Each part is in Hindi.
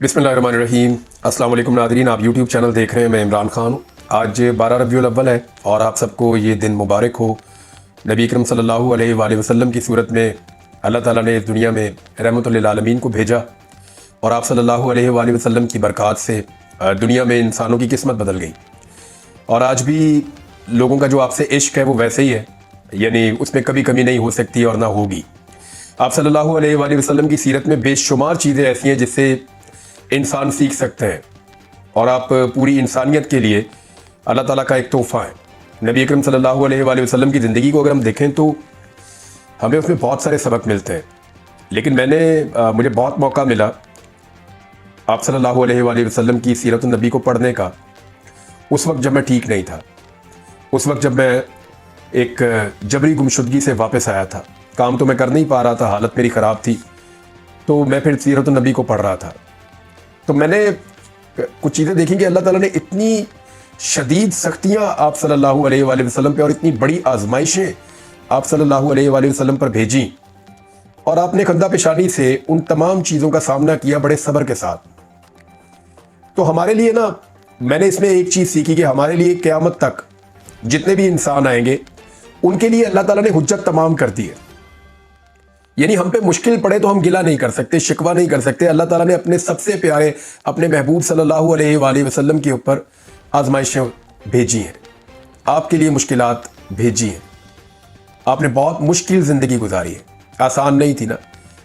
बिस्मिल्लाहिर्रहमानिर्रहीम। अस्सलाम वालेकुम नादरीन, आप यूट्यूब चैनल देख रहे हैं। मैं इमरान खान हूँ। आज 12 रबीउल अव्वल है और आप सबको ये दिन मुबारक हो। नबी अकरम सल्लल्लाहु अलैहि वसल्लम की सूरत में अल्लाह ताला ने इस दुनिया में रहमतुल लिल आलमीन को भेजा और आप सल्लल्लाहु अलैहि वसल्लम की बरक़ात से दुनिया में इंसानों की किस्मत बदल गई। और आज भी लोगों का जो आपसे इश्क है वो वैसे ही है, यानी उसमें कभी कमी नहीं हो सकती और ना होगी। आप सल्लल्लाहु अलैहि वसल्लम की सीरत में बेशुमार चीज़ें ऐसी हैं जिससे इंसान सीख सकते हैं और आप पूरी इंसानियत के लिए अल्लाह ताला का एक तोहफ़ा है। नबी अकरम सल्लल्लाहु अलैहि वसल्लम की ज़िंदगी को अगर हम देखें तो हमें उसमें बहुत सारे सबक मिलते हैं, लेकिन मुझे बहुत मौका मिला आप सल्लल्लाहु अलैहि वसल्लम की सीरत नबी को पढ़ने का उस वक्त जब मैं ठीक नहीं था, उस वक्त जब मैं एक जबरी गुमशुदगी से वापस आया था। काम तो मैं कर नहीं पा रहा था, हालत मेरी ख़राब थी, तो मैं फिर सीरत नबी को पढ़ रहा था। तो मैंने कुछ चीज़ें देखी कि अल्लाह ताला ने इतनी शदीद सख्तियाँ आप सल्लल्लाहु अलैहि वसल्लम पे और इतनी बड़ी आजमाइशें आप सल्लल्लाहु अलैहि वसल्लम पर भेजी और आपने कंधा पेशानी से उन तमाम चीज़ों का सामना किया बड़े सब्र के साथ। तो हमारे लिए ना, मैंने इसमें एक चीज़ सीखी कि हमारे लिए क़यामत तक जितने भी इंसान आएंगे उनके लिए अल्लाह ताला ने हुज्जत तमाम कर दी है। यानी हम पे मुश्किल पड़े तो हम गिला नहीं कर सकते, शिकवा नहीं कर सकते। अल्लाह ताला ने अपने सबसे प्यारे अपने महबूब सल्लल्लाहु अलैहि वसल्लम के ऊपर आजमाइशें भेजी हैं, आपके लिए मुश्किलात भेजी हैं। आपने बहुत मुश्किल ज़िंदगी गुजारी है, आसान नहीं थी ना।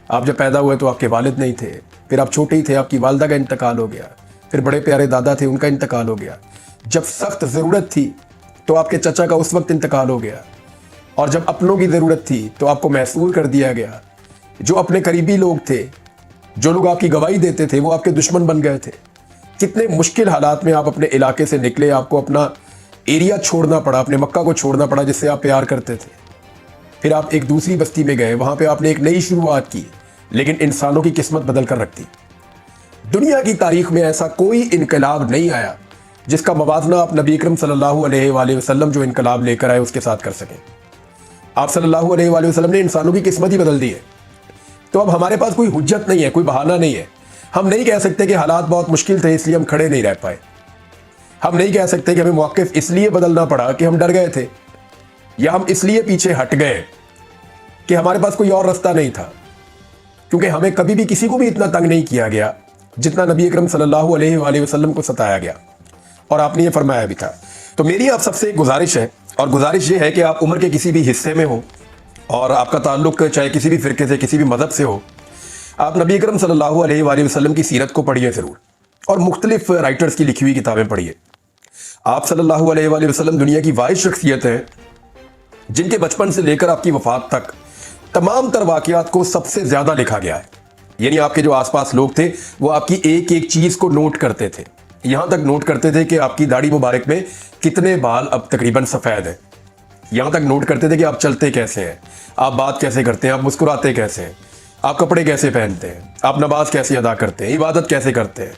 आप जब पैदा हुए तो आपके वालिद नहीं थे, फिर आप छोटे ही थे, आपकी वालदा का इंतकाल हो गया, फिर बड़े प्यारे दादा थे, उनका इंतकाल हो गया। जब सख्त ज़रूरत थी तो आपके चचा का उस वक्त इंतकाल हो गया, और जब अपनों की ज़रूरत थी तो आपको महसूर कर दिया गया। जो अपने करीबी लोग थे, जो लोग आपकी गवाही देते थे, वो आपके दुश्मन बन गए थे। कितने मुश्किल हालात में आप अपने इलाके से निकले, आपको अपना एरिया छोड़ना पड़ा, अपने मक्का को छोड़ना पड़ा जिससे आप प्यार करते थे। फिर आप एक दूसरी बस्ती में गए, वहाँ पे आपने एक नई शुरुआत की, लेकिन इंसानों की किस्मत बदल कर रख दी। दुनिया की तारीख में ऐसा कोई इनकलाब नहीं आया जिसका मवाजना आप नबी अकरम सल्लल्लाहु अलैहि वसल्लम जो इनकलाब लेकर आए उसके साथ कर सकें। आप सल्लल्लाहु अलैहि वसल्लम ने इंसानों की किस्मत ही बदल दी है। तो अब हमारे पास कोई हुज्जत नहीं है, कोई बहाना नहीं है। हम नहीं कह सकते कि हालात बहुत मुश्किल थे इसलिए हम खड़े नहीं रह पाए। हम नहीं कह सकते कि हमें मौक़िफ़ इसलिए बदलना पड़ा कि हम डर गए थे, या हम इसलिए पीछे हट गए कि हमारे पास कोई और रास्ता नहीं था। क्योंकि हमें कभी भी किसी को भी इतना तंग नहीं किया गया जितना नबी अकरम सल्लल्लाहु अलैहि वसल्लम को सताया गया, और आपने ये फरमाया भी था। तो मेरी आप सबसे एक गुजारिश है, और गुजारिश ये है कि आप उम्र के किसी भी हिस्से में हो और आपका ताल्लुक चाहे किसी भी फ़िरके से, किसी भी मज़हब से हो, आप नबी अकरम सल्लल्लाहु अलैहि वसल्लम की सीरत को पढ़िए ज़रूर, और मुख्तलिफ राइटर्स की लिखी हुई किताबें पढ़िए। आप सल्लल्लाहु अलैहि वसल्लम दुनिया की वाहिद शख्सियत हैं जिनके बचपन से लेकर आपकी वफ़ात तक तमाम तर वाक़यात को सबसे ज़्यादा लिखा गया है। यानी आपके जो आसपास लोग थे वो आपकी एक एक चीज़ को नोट करते थे, यहाँ तक नोट करते थे कि आपकी दाढ़ी मुबारक में कितने बाल अब तकरीबन सफ़ेद हैं। यहाँ तक नोट करते थे कि आप चलते कैसे हैं, आप बात कैसे करते हैं, आप मुस्कुराते कैसे हैं, आप कपड़े कैसे पहनते हैं, आप नमाज कैसे अदा करते हैं, इबादत कैसे करते हैं,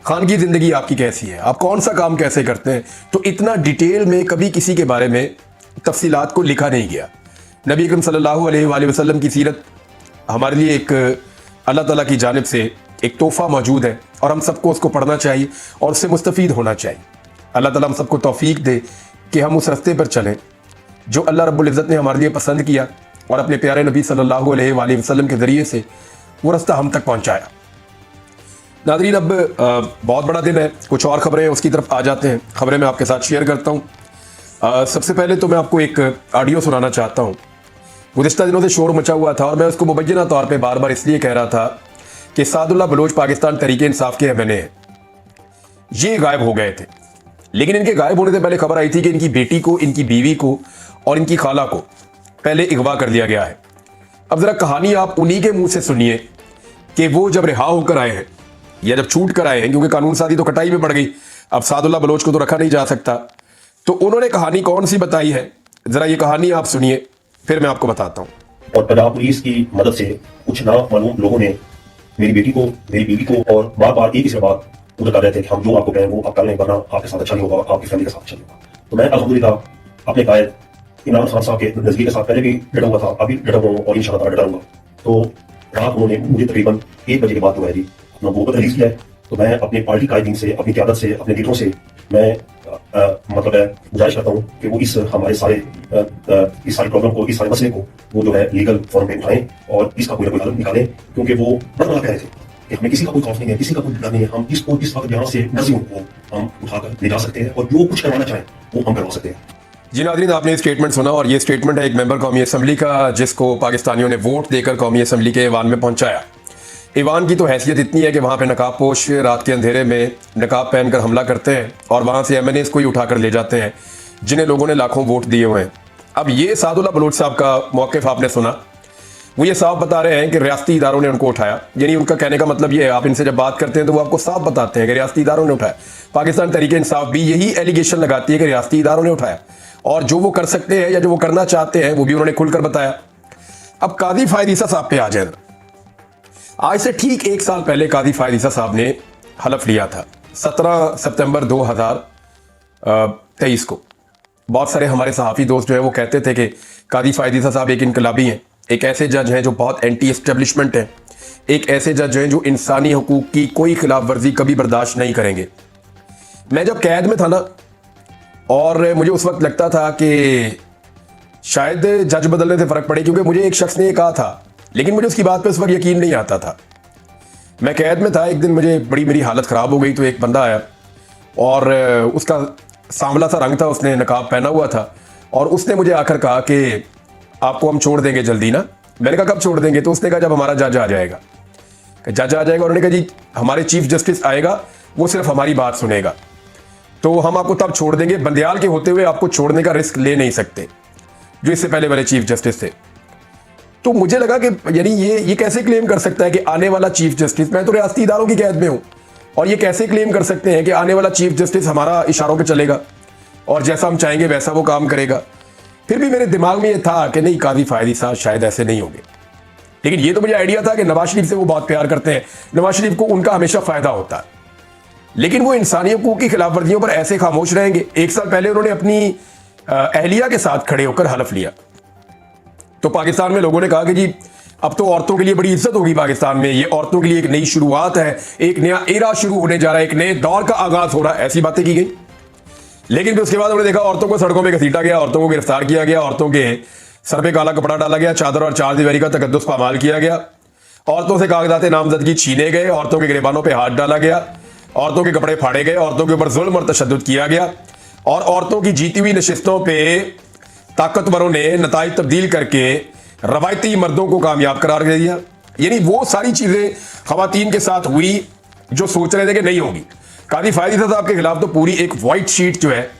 खानगी ज़िंदगी आपकी कैसी है, आप कौन सा काम कैसे करते हैं। तो इतना डिटेल में कभी किसी के बारे में तफसीलात को लिखा नहीं गया। नबी अकरम सल्लल्लाहु अलैहि वसल्लम की सीरत हमारे लिए एक अल्लाह ताला की जानिब से एक तोहफ़ा मौजूद है, और हम सबको उसको पढ़ना चाहिए और उससे मुस्तफ़ीद होना चाहिए। अल्लाह ताला हम सबको तौफ़ीक दे कि हम उस रास्ते पर चलें जो अल्लाह रब्बुल इज़्ज़त ने हमारे लिए पसंद किया, और अपने प्यारे नबी सल्लल्लाहु अलैहि वसल्लम के ज़रिए से वो रास्ता हम तक पहुँचाया। नाज़रीन, अब बहुत बड़ा दिन है, कुछ और ख़बरें उसकी तरफ आ जाते हैं। ख़बरें मैं आपके साथ शेयर करता हूँ। सबसे पहले तो मैं आपको एक ऑडियो सुनाना चाहता हूँ। गुज़िश्ता दिनों से शोर मचा हुआ था और मैं उसको मुबैना तौर पे बार बार इसलिए कह रहा था कि सादुल्लाह बलोच पाकिस्तान तहरीक इंसाफ के एमएनए हैं, ये गायब हो गए थे। लेकिन इनके गायब होने से पहले खबर आई थी कि इनकी बेटी को, इनकी बीवी को और इनकी खाला को पहले अगवा कर लिया गया है। अब ज़रा कहानी आप उन्हीं के मुँह से सुनिए कि वो जब रिहा होकर आए हैं या जब छूट कर आए हैं, क्योंकि कानून साजी तो कटाई में पड़ गई, अब सादुल्लाह बलोच को तो रखा नहीं जा सकता। तो उन्होंने कहानी कौन सी बताई है, ज़रा ये कहानी आप सुनिए, फिर मैं आपको बताता हूँ। और पंजाब पुलिस की मदद से कुछ नामालूम लोगों ने मेरी बेटी को, मेरी बीवी को, और बार बार एक ही बात मुझे कर रहे थे कि हम जो आपको कहें वो आप कर लें, वरना आपके साथ अच्छा नहीं होगा, आपकी फैमिली के साथ अच्छा नहीं होगा। तो मैं अल्हम्दुलिल्लाह अपने कायद इमरान खान साहब के नज़दीक के साथ पहले भी डटा हुआ था, अभी डटा हुआ हूँ और इंशाअल्लाह डटा रहूंगा। तो रात उन्होंने मुझे तकरीबन 1 बजे के बाद जो है जी अपना वो रिलीज किया है तो मैं अपनी पार्टी कायदीन से, अपनी क़यादत से, अपने लीडरों से मैं मतलब है गुजारिश करता हूँ कि वो इस हमारे सारे इस सारी प्रॉब्लम को, इस सारे मसले को वो जो है लीगल फॉर्म में उठाएं और इसका कोई ना कोई हल निकालें, क्योंकि वो बड़ा कह रहे थे कि हमें किसी का कोई खौफ नहीं है, किसी का कोई डर नहीं है, हम इसको इस वक्त यहाँ से मर्जी को हम उठाकर ले जा सकते हैं और जो कुछ करवाना चाहें वो हम करवा सकते हैं। जी नाज़रीन, आपने स्टेटमेंट सुना और ये स्टेटमेंट है एक मेंबर कौमी असम्बली का, जिसको पाकिस्तानियों ने वोट देकर कौमी असम्बली के ईवान में पहुंचाया। ईवान की तो हैसियत इतनी है कि वहाँ पे नकाब पोश रात के अंधेरे में नकाब पहनकर हमला करते हैं और वहाँ से MNAs को ही उठाकर ले जाते हैं जिन्हें लोगों ने लाखों वोट दिए हुए हैं। अब ये सादुल्लाह बलोच साहब का मौक़िफ़ आपने सुना, वो ये साफ बता रहे हैं कि रियासती इदारों ने उनको उठाया। यानी उनका कहने का मतलब ये है, आप इनसे जब बात करते हैं तो वो आपको साफ बताते हैं कि रियासती इदारों ने उठाया। पाकिस्तान तहरीक इंसाफ भी यही एलिगेशन लगाती है कि रियासती इदारों ने उठाया, और जो वो कर सकते हैं या जो वो करना चाहते हैं वो भी उन्होंने खुलकर बताया। अब काजी फायद ईसा साहब पे आ जाए। आज से ठीक 1 साल पहले काजी फायद ईसा साहब ने हलफ लिया था 17 सितंबर 2023 को। बहुत सारे हमारे सहाफ़ी दोस्त जो है वो कहते थे कि काजी फायद ईसा साहब एक इनकलाबी हैं, एक ऐसे जज हैं जो बहुत एंटी एस्टेब्लिशमेंट हैं, एक ऐसे जज हैं जो इंसानी हकूक़ की कोई खिलाफ वर्जी कभी बर्दाश्त नहीं करेंगे। मैं जब कैद में था ना, और मुझे उस वक्त लगता था कि शायद जज बदलने से फ़र्क पड़े, क्योंकि मुझे एक शख्स ने कहा था, लेकिन मुझे उसकी बात पे उस वक्त यकीन नहीं आता था। मैं कैद में था, एक दिन मुझे मेरी हालत ख़राब हो गई तो एक बंदा आया और उसका सांवला सा रंग था, उसने नकाब पहना हुआ था और उसने मुझे आकर कहा कि आपको हम छोड़ देंगे जल्दी ना। मैंने कहा कब छोड़ देंगे? तो उसने कहा जब हमारा जज आ जाएगा। जज आ जाएगा? उन्होंने कहा जी हमारे चीफ जस्टिस आएगा, वो सिर्फ हमारी बात सुनेगा, तो हम आपको तब छोड़ देंगे। बंदियाल के होते हुए आपको छोड़ने का रिस्क ले नहीं सकते, जो इससे पहले वाले चीफ जस्टिस थे। तो मुझे लगा कि यानी ये कैसे क्लेम कर सकता है कि आने वाला चीफ जस्टिस, मैं तो रियासती इदारों की कैद में हूं, और ये कैसे क्लेम कर सकते हैं कि आने वाला चीफ जस्टिस हमारा इशारों पे चलेगा और जैसा हम चाहेंगे वैसा वो काम करेगा। फिर भी मेरे दिमाग में ये था कि नहीं, काजी फायद ईसा शायद ऐसे नहीं होंगे। लेकिन ये तो मुझे आइडिया था कि नवाज शरीफ से वो बहुत प्यार करते हैं, नवाज शरीफ को उनका हमेशा फायदा होता है, लेकिन वो इंसानी हकूक़ की खिलाफ वर्जियों पर ऐसे खामोश रहेंगे। 1 साल पहले उन्होंने अपनी अहलिया के साथ खड़े होकर हलफ लिया, तो पाकिस्तान में लोगों ने कहा कि जी अब तो औरतों के लिए बड़ी इज्जत होगी पाकिस्तान में, ये औरतों के लिए एक नई शुरुआत है, एक नया एरा शुरू होने जा रहा है, एक नए दौर का आगाज हो रहा है, ऐसी बातें की गई। लेकिन फिर उसके बाद उन्होंने देखा औरतों को सड़कों पर घसीटा गया, औरतों को गिरफ्तार किया गया, औरतों के सर पे काला कपड़ा डाला गया, चादर और चार दीवारी का तकद्दुस पामाल किया गया, औरतों से कागजात नामजदगी छीने गए, औरतों के गिरबानों पर हाथ डाला गया, औरतों के कपड़े फाड़े गए, औरतों के ऊपर जुल्म और तशद्दुद किया गया, और औरतों की जीती हुई नशिस्तों पे ताकतवरों ने नताइज तब्दील करके रवायती मर्दों को कामयाब करार दे दिया। यानी वो सारी चीजें खवातीन के साथ हुई जो सोच रहे थे कि नहीं होगी। काजी फायद ईसा साहब के खिलाफ तो पूरी एक वाइट शीट जो है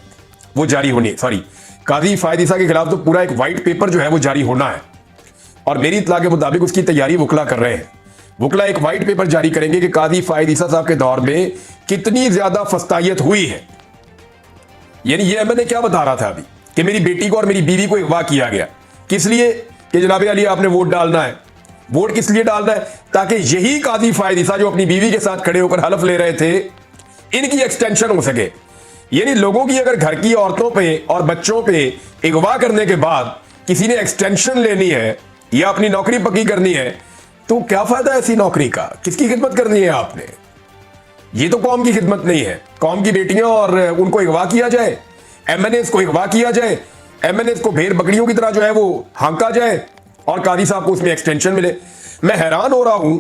वो जारी होनी, काजी फायद ईसा के खिलाफ तो पूरा एक वाइट पेपर जो है वो जारी होना है, और मेरी इत्तला के मुताबिक उसकी तैयारी वकला कर रहे हैं। वकला एक वाइट पेपर जारी करेंगे कि काजी फायद ईसा साहब के दौर में कितनी ज्यादा फस्तायत हुई है। यानी ये मैंने क्या बता रहा था अभी कि मेरी बेटी को और मेरी बीवी को अगवा किया गया, किस लिए? कि जनाब अली आपने वोट डालना है। वोट किस लिए डालना है? ताकि यही काजी फायद ईसा जो अपनी बीवी के साथ खड़े होकर हलफ ले रहे थे, इनकी एक्सटेंशन हो सके। यानी लोगों की अगर घर की औरतों पे और बच्चों पे अगवा करने के बाद किसी ने एक्सटेंशन लेनी है या अपनी नौकरी पक्की करनी है, तो क्या फायदा ऐसी नौकरी का? किसकी खिदमत करनी है आपने? ये तो कौम की खिदमत नहीं है। कौम की बेटियां और उनको अगवा किया जाए, MNAs को अगवा किया जाए, MNAs को भेड़ बकरियों की तरह जो है वो हांका जाए और काजी साहब को उसमें एक्सटेंशन मिले। मैं हैरान हो रहा हूं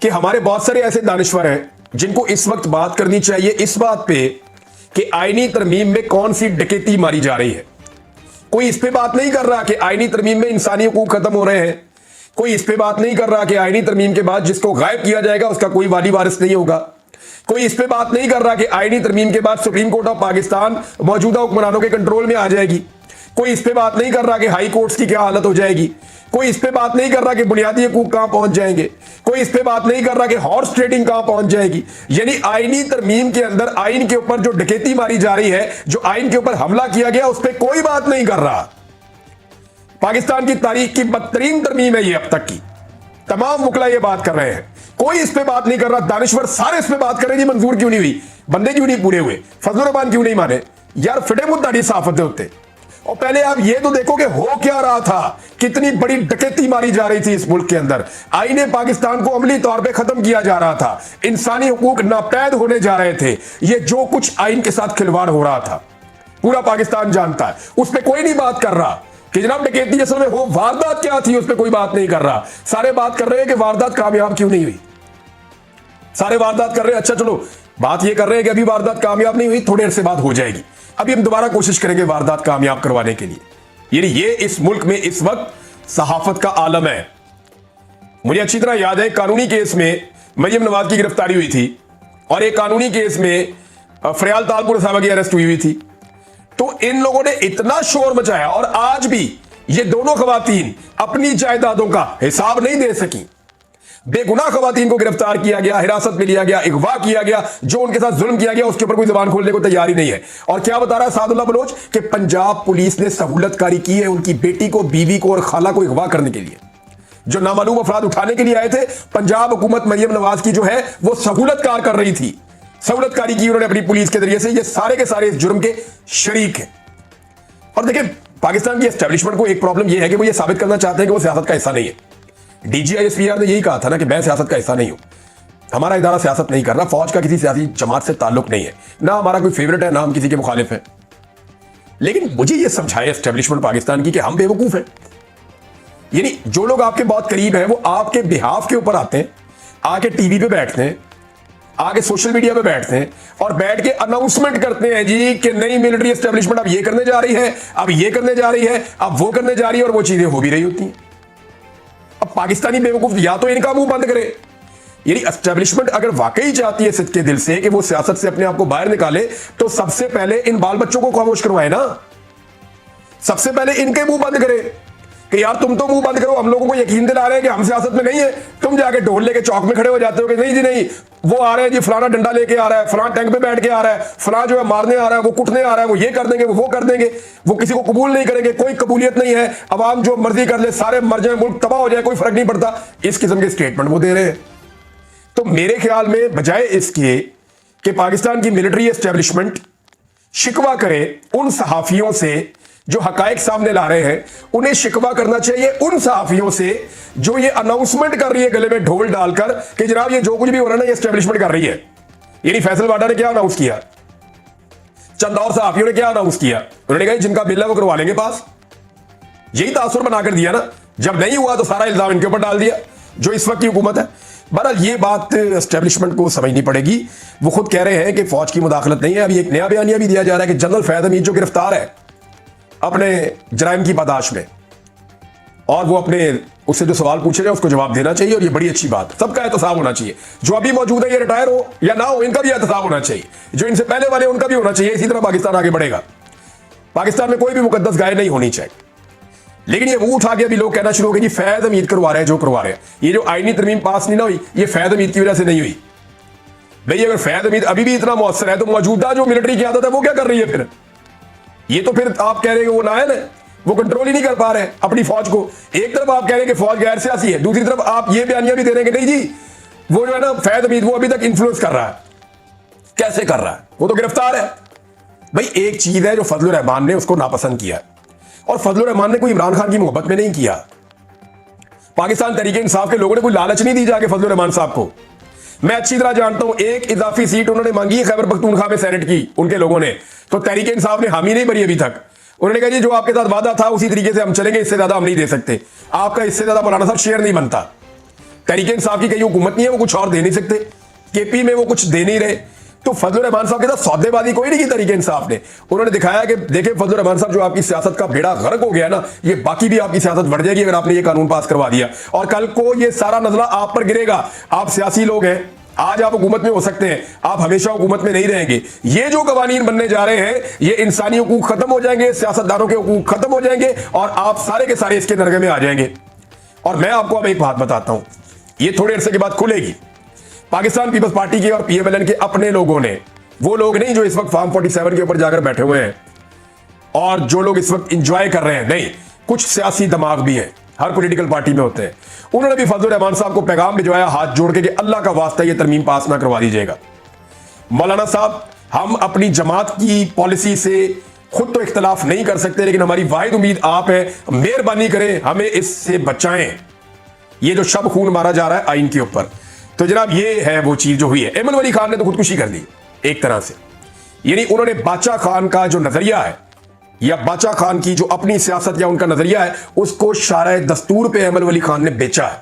कि हमारे बहुत सारे ऐसे दानिश्वर हैं जिनको इस वक्त बात करनी चाहिए इस बात पे कि आईनी तरमीम में कौन सी डकैती मारी जा रही है। कोई इस पे बात नहीं कर रहा कि आईनी तरमीम में इंसानी हकूक खत्म हो रहे हैं। कोई इस पे बात नहीं कर रहा कि आईनी तरमीम के बाद जिसको गायब किया जाएगा उसका कोई वाली वारिस नहीं होगा। कोई इस पे बात नहीं कर रहा कि आईनी तरमीम के बाद सुप्रीम कोर्ट ऑफ पाकिस्तान मौजूदा हुक्मरानों के कंट्रोल में आ जाएगी। कोई इस पे बात नहीं कर रहा कि हाई कोर्ट्स की क्या हालत हो जाएगी। कोई इस पे बात नहीं कर रहा कि बुनियादी हकूक कहां पहुंच जाएंगे। कोई इस पे बात नहीं कर रहा कि हॉर्स ट्रेडिंग कहां पहुंच जाएगी। यानी आईनी तरमीम के अंदर आइन के ऊपर जो डकैती मारी जा रही है, जो आइन के ऊपर हमला किया गया, उस पर कोई बात नहीं कर रहा। पाकिस्तान की तारीख की बदतरीन तरमीम है ये अब तक की। तमाम मुकला ये बात कर रहे हैं, कोई इस पे बात नहीं कर रहा। दानिश्वर सारे इस पे बात कर रहे हैं, मंजूर क्यों नहीं हुई, बंदे क्यों नहीं पूरे हुए, फजल रहमान क्यों नहीं माने। यार फिटे मुद्दा सहाफत होते और पहले आप ये तो देखो कि हो क्या रहा था, कितनी बड़ी डकैती मारी जा रही थी इस मुल्क के अंदर। आईने पाकिस्तान को अमली तौर पे खत्म किया जा रहा था, इंसानी हुकूक नापैद होने जा रहे थे। ये जो कुछ आइन के साथ खिलवाड़ हो रहा था पूरा पाकिस्तान जानता है, उस पर कोई नहीं बात कर रहा कि जनाब डकैती असल में हो वारदात क्या थी, उस पर कोई बात नहीं कर रहा। सारे बात कर रहे हैं कि वारदात कामयाब क्यों नहीं हुई, सारे वारदात कर रहे हैं। अच्छा चलो बात ये कर रहे हैं कि अभी वारदात कामयाब नहीं हुई, थोड़ी देर से बात हो जाएगी, अभी हम दोबारा कोशिश करेंगे वारदात कामयाब करवाने के लिए। यानी ये इस मुल्क में इस वक्त सहाफत का आलम है। मुझे अच्छी तरह याद है कानूनी केस में मरियम नवाज की गिरफ्तारी हुई थी और एक कानूनी केस में फरियाल तालपुर साहब की अरेस्ट हुई थी। तो इन लोगों ने इतना शोर मचाया और आज भी ये दोनों खवातीन अपनी जायदादों का हिसाब नहीं दे सकी। बेगुनाह खवातीन को गिरफ्तार किया गया, हिरासत में लिया गया, अगवा किया गया, जो उनके साथ जुल्म किया गया उसके ऊपर कोई जुबान खोलने को तैयार ही नहीं है। और क्या बता रहा है सादुल्लाह बलोच कि पंजाब पुलिस ने सहूलतकारी की है उनकी बेटी को, बीवी को और खाला को अगवा करने के लिए। जो नामालूम अफराद उठाने के लिए आए थे, पंजाब हुकूमत मरियम नवाज की जो है वो सहूलतकार कर रही थी, सहूलतकारी की उन्होंने अपनी पुलिस के जरिए से। ये सारे के सारे इस जुर्म के शरीक हैं। और देखिए पाकिस्तान की एस्टेब्लिशमेंट को एक प्रॉब्लम यह है कि वो ये साबित करना चाहते हैं कि वो सियासत का हिस्सा नहीं है। DGISPR ने यही कहा था ना कि मैं सियासत का हिस्सा नहीं हूं, हमारा इदारा सियासत नहीं कर रहा, फौज का किसी सियासी जमात से ताल्लुक नहीं है, ना हमारा कोई फेवरेट है ना हम किसी के मुखालिफ हैं। लेकिन मुझे यह समझाए एस्टेब्लिशमेंट पाकिस्तान की कि हम बेवकूफ हैं। यानी जो लोग आपके बहुत करीब हैं वो आपके बिहाफ के ऊपर आते हैं, आके टीवी पे बैठते हैं, आगे सोशल मीडिया पे बैठते हैं और बैठ के अनाउंसमेंट करते हैं जी कि नई मिलिट्री एस्टेब्लिशमेंट अब ये करने जा रही है, अब ये करने जा रही है, अब वो करने जा रही है, और वो चीजें हो भी रही होती हैं। अब पाकिस्तानी बेवकूफ या तो इनका मुंह बंद करे, यानी एस्टेब्लिशमेंट अगर वाकई चाहती है सच्चे दिल से कि वो सियासत से अपने आप को बाहर निकाले, तो सबसे पहले इन बाल बच्चों को खामोश करवाए ना, सबसे पहले इनके मुंह बंद करे कि यार तुम तो मुंह बंद करो, हम लोगों को यकीन दिला रहे हैं कि हम सियासत में नहीं है। तुम जाके ढोल लेके चौक में खड़े हो जाते हो कि नहीं जी नहीं, वो आ रहे हैं जी, फलाना डंडा लेके आ रहा है, फलाना टैंक पे बैठ के आ रहा है, फलाना जो है मारने आ रहा है, वो कुटने आ रहा है, वो ये कर देंगे, वो कर देंगे, वो किसी को कबूल नहीं करेंगे, कोई कबूलियत नहीं है, अवाम जो मर्जी कर ले, सारे मर जाए, मुल्क तबाह हो जाए, कोई फर्क नहीं पड़ता। इस किस्म के स्टेटमेंट वो दे रहे हैं। तो मेरे ख्याल में बजाय इसके कि पाकिस्तान की मिलिट्री एस्टेब्लिशमेंट शिकवा करे उन सहाफियों से जो हकायक सामने ला रहे हैं, उन्हें शिकवा करना चाहिए उन सहाफियों से जो ये अनाउंसमेंट कर रही है गले में ढोल डालकर कि जनाब ये जो कुछ भी हो रहा है ना ये एस्टेब्लिशमेंट कर रही है। यानी फैसल वाडा ने क्या अनाउंस किया, चंद और सहाफियों ने क्या अनाउंस किया, उन्होंने कहा जिनका बिल है वो करवा लेंगे पास। यही तासुर बनाकर दिया ना, जब नहीं हुआ तो सारा इल्जाम इनके ऊपर डाल दिया जो इस वक्त की हुकूमत है। बहरहाल ये बात एस्टेब्लिशमेंट को समझनी पड़ेगी। वो खुद कह रहे हैं कि फौज की मुदाखलत नहीं है। अभी एक नया बयानिया भी दिया जा रहा है कि जनरल फैद हमीद जो गिरफ्तार है अपने जराइम की पादाश में, और वो अपने उससे जो सवाल पूछे जाए उसको जवाब देना चाहिए, और ये बड़ी अच्छी बात, सबका एहतसाब होना चाहिए। जो अभी मौजूद है ये रिटायर हो या ना हो, इनका भी एहतसाब होना चाहिए, जो इनसे पहले वाले उनका भी होना चाहिए। इसी तरह पाकिस्तान आगे बढ़ेगा। पाकिस्तान में कोई भी मुकद्दस गाय नहीं होनी चाहिए। लेकिन ये मुंह उठा के अभी लोग कहना शुरू हो गए कि फैद हमीद करवा रहे हैं जो करवा रहे हैं। ये जो आईनी तरमीम पास नहीं ना हुई, ये फैद हमीद की वजह से नहीं हुई। भाई अगर फैद हमीद अभी भी इतना मौसर है तो मौजूदा जो मिलिट्री की आदत है वो क्या कर रही है फिर? ये तो फिर आप कह रहे हैं वो नायन है, वो कंट्रोल ही नहीं कर पा रहे अपनी फौज को। एक तरफ आप कह रहे हैं कि फौज गैर सियासी है, दूसरी तरफ आप ये बयानियां भी दे रहे हैं कि नहीं जी वो जो है ना फैद हमीद वो अभी तक इन्फ्लुएंस कर रहा है। कैसे कर रहा है? वो तो गिरफ्तार है। भाई एक चीज है जो फजलुर रहमान ने उसको नापसंद किया, और फजलुर रहमान ने कोई इमरान खान की मोहब्बत में नहीं किया। पाकिस्तान तहरीक इंसाफ के लोगों ने कोई लालच नहीं दी जाके फजलुर रहमान साहब को। मैं अच्छी तरह जानता हूं एक इजाफी सीट उन्होंने मांगी है खैबर पख्तूनख्वा में सेनेट की उनके लोगों ने, तो तहरीक इंसाफ ने हामी नहीं भरी अभी तक। उन्होंने कहा जी जो आपके साथ वादा था उसी तरीके से हम चलेंगे, इससे ज्यादा हम नहीं दे सकते, आपका इससे ज्यादा मौलाना साहब शेयर नहीं बनता। तहरीक इंसाफ की कहीं हुकूमत नहीं है, वो कुछ और दे नहीं सकते, केपी में वो कुछ दे नहीं रहे। तो फजलुर रहमान साहब के साथ सौदेबाजी कोई नहीं की तहरीक इंसाफ ने। उन्होंने दिखाया कि देखिए फजलुर रहमान साहब जो आपकी सियासत का बेड़ा गर्क हो गया ना, ये बाकी भी आपकी सियासत बढ़ जाएगी अगर आपने ये कानून पास करवा दिया, और कल को ये सारा नजला आप पर गिरेगा। आप सियासी लोग हैं, आज आप हुकूमत में हो सकते हैं, आप हमेशा हुकूमत में नहीं रहेंगे। ये जो कवानीन बनने जा रहे हैं ये इंसानी हुकूक खत्म हो जाएंगे, सियासतदानों के हुकूक खत्म हो जाएंगे, और आप सारे के सारे इसके नरगे में आ जाएंगे। और मैं आपको अब एक बात बताता हूं, ये थोड़े अरसे के बाद खुलेगी। पाकिस्तान पीपल्स पार्टी के और PMLN के अपने लोगों ने, वो लोग नहीं जो इस वक्त फार्म 47 के ऊपर जाकर बैठे हुए हैं और जो लोग इस वक्त इंजॉय कर रहे हैं, नहीं, कुछ सियासी दिमाग भी है, हर पॉलिटिकल पार्टी में होते हैं। उन्होंने भी फजलुर रहमान साहब को पैगाम भिजवाया हाथ जोड़ के कि अल्लाह का वास्ता ये तरमीम पास ना करवा दीजिएगा। मौलाना साहब, हम अपनी जमात की पॉलिसी से खुद तो इख्तलाफ नहीं कर सकते, लेकिन हमारी वाहिद उम्मीद आप है, मेहरबानी करें हमें इससे बचाएं, ये जो शब खून मारा जा रहा है आइन के ऊपर। तो जनाब ये है वो चीज जो हुई है। ऐमन वली खान ने तो खुदकुशी कर ली एक तरह से, यानी उन्होंने बादशाह खान का जो नजरिया है या बादशाह खान की जो अपनी सियासत या उनका नजरिया है उसको शारा दस्तूर पे ऐमन वली खान ने बेचा है,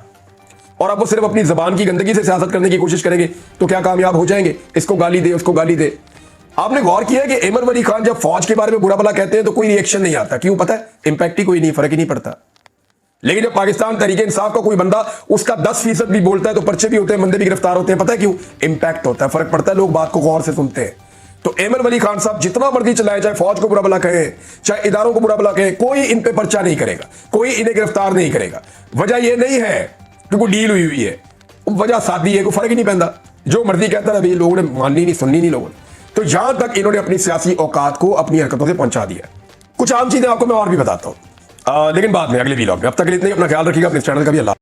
और अब वो सिर्फ अपनी जबान की गंदगी से सियासत करने की कोशिश करेंगे तो क्या कामयाब हो जाएंगे? इसको गाली दे, उसको गाली दे। आपने गौर किया कि ऐमन वली खान जब फौज के बारे में बुरा भला कहते हैं तो कोई रिएक्शन नहीं आता, क्यों पता है? इंपैक्ट ही कोई नहीं, फर्क ही नहीं पड़ता। लेकिन जब पाकिस्तान तहरीके इंसाफ का कोई बंदा उसका 10% भी बोलता है तो पर्चे भी होते हैं, बंदे भी गिरफ्तार होते हैं, पता है क्यों? इंपैक्ट होता है, फर्क पड़ता है, लोग बात को गौर से सुनते हैं। तो ऐमन वली खान साहब जितना मर्जी चलाए, चाहे फौज को बुरा भला कहे, चाहे इदारों को बुरा भला कहे, कोई इन पे पर्चा नहीं करेगा, कोई इन्हें गिरफ्तार नहीं करेगा। वजह यह नहीं है कि कोई डील हुई है, वजह सादी है, कोई फर्क ही नहीं पैदा, जो मर्जी कहता है, लोगों ने माननी नहीं, सुननी नहीं लोगों ने। तो यहां तक इन्होंने अपनी सियासी औकात को अपनी हरकतों से पहुंचा दिया। कुछ आम चीजें आपको मैं और भी बताता हूं, लेकिन बाद में अगले वीडियो में। अब तक के लिए इतना ही, अपना ख्याल रखिएगा, अपने चैनल का भी। अल्लाह।